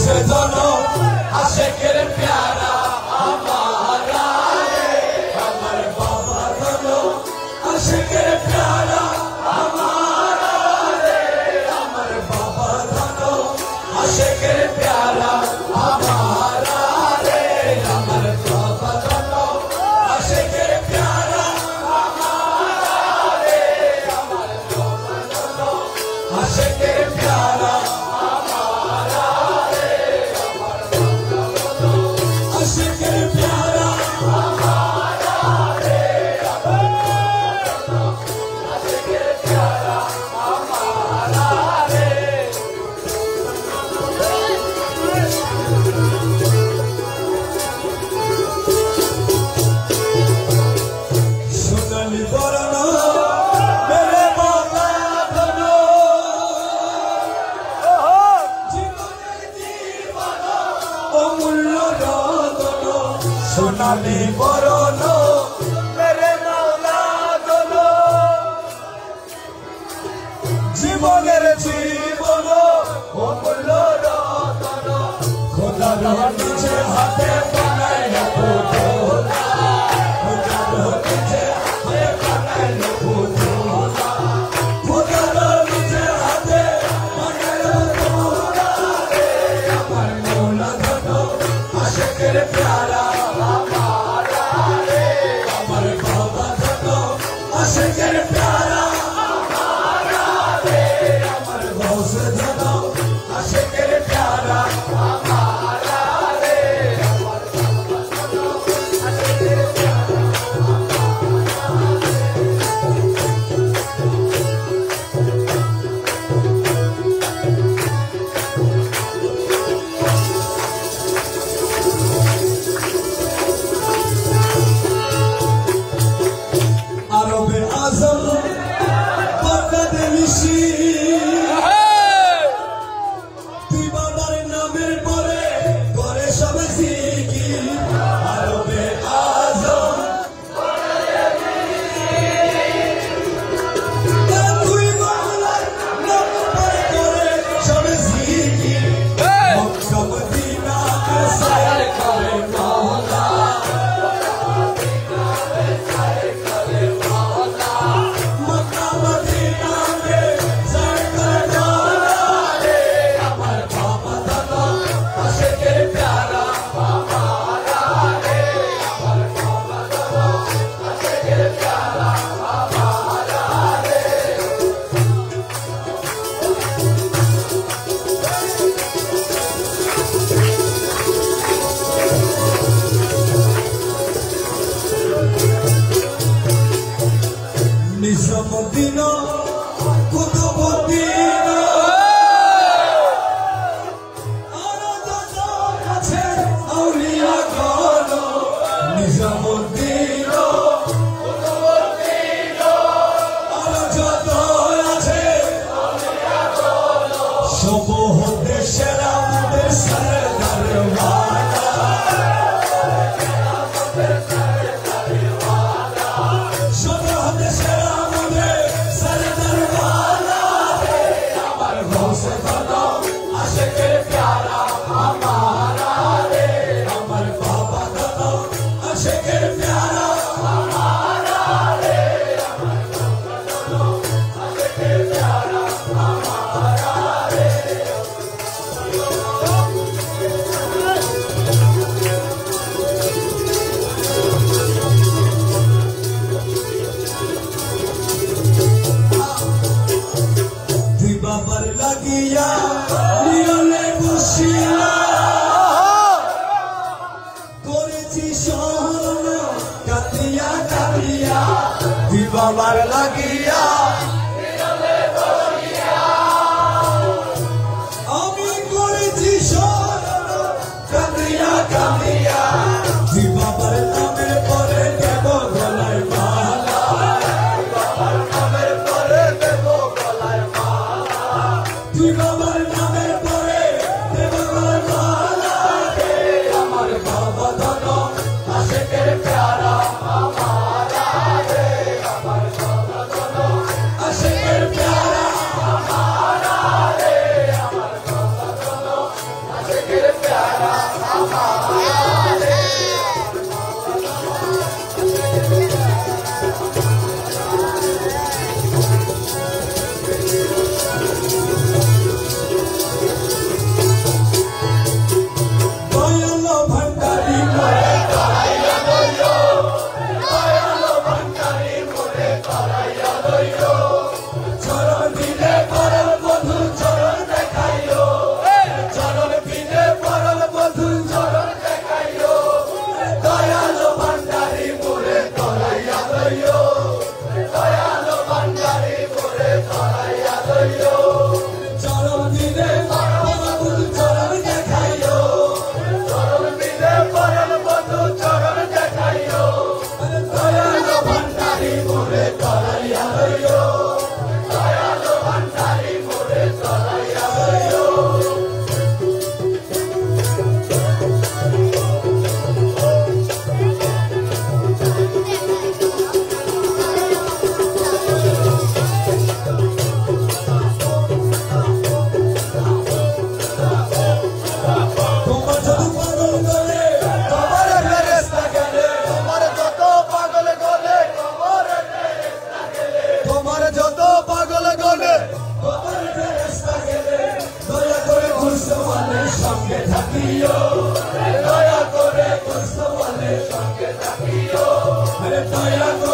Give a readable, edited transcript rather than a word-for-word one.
दोनों आशिक़ प्यारा हमारा रे अमर बाबा दोनों आशिक़ प्यारा हमारा रे अमर बाबा दोनों आशिक़ प्यारा हमारा रे अमर बाबा दोनों आशिक़ प्यारा हमारा रे अमर बाबा दोनों आशिक़ प्यारा सोनाली बरनो मेरे मौला दोनो जीवनेर जीवन अमूल्य रतन खोदार निजे हाथे बानाइले पुतला खोदार निजे हाथे बानाइले पुतला खोदार निजे हाथे बानाइले पुतला रे अमर मौला दोनो आशिक़ प्यारा आशिक़ प्यारा हमारा रे अमर गौस दोनों आशिक़ प्यारा हमारा रे अमर बाबा दोनों आशिक़ प्यारा आरबे आज़म তুই বাবার নামের পরে করে সব জিকির আরবে আজম তুই বাবার নামের পরে করে সব জিকির মক্কা মদিনা কে সায়ের করে মওলা মক্কা মদিনা কে সায়ের করে মওলা अमर बाबा दोनों आशिक़ प्यारा हमारा रे अमर बाबा दोनों आशिक़ प्यारा हमारा रे निज़ामुद्दीन कुतुबुद्दीन निज़ामुद्दीन आलो যত আছে সব হতে সেরা আমাদের সরদার ওয়ালা সব হতে সেরা আমাদের সরদার ওয়ালা রে আমার গৌস दोनों आशिक़ प्यारा हमारा रे अमर बाबा दोनों आशिक़ प्यारा हमारा रे अमर बाबा दोनों आशिक़ प्यारा हमारा रे তুই বাবার লাগিয়া নিয়লে বসিয়া করেছি স্মরণ কাঁদিয়া কাঁদিয়া তুই বাবার লাগিয়া আমি করেছি স্মরণ কাঁদিয়া কাঁদিয়া তুই বাবার নামের পরে দেব গলায় মালা বাবার নামের পরে দেব গলায় মালা তুই বাবার নামের পরে দেব গলায় মালা রে আমার বাবা दोनों आशिक़ प्यारा हमारा रे अमर बाबा दोनों দয়া করে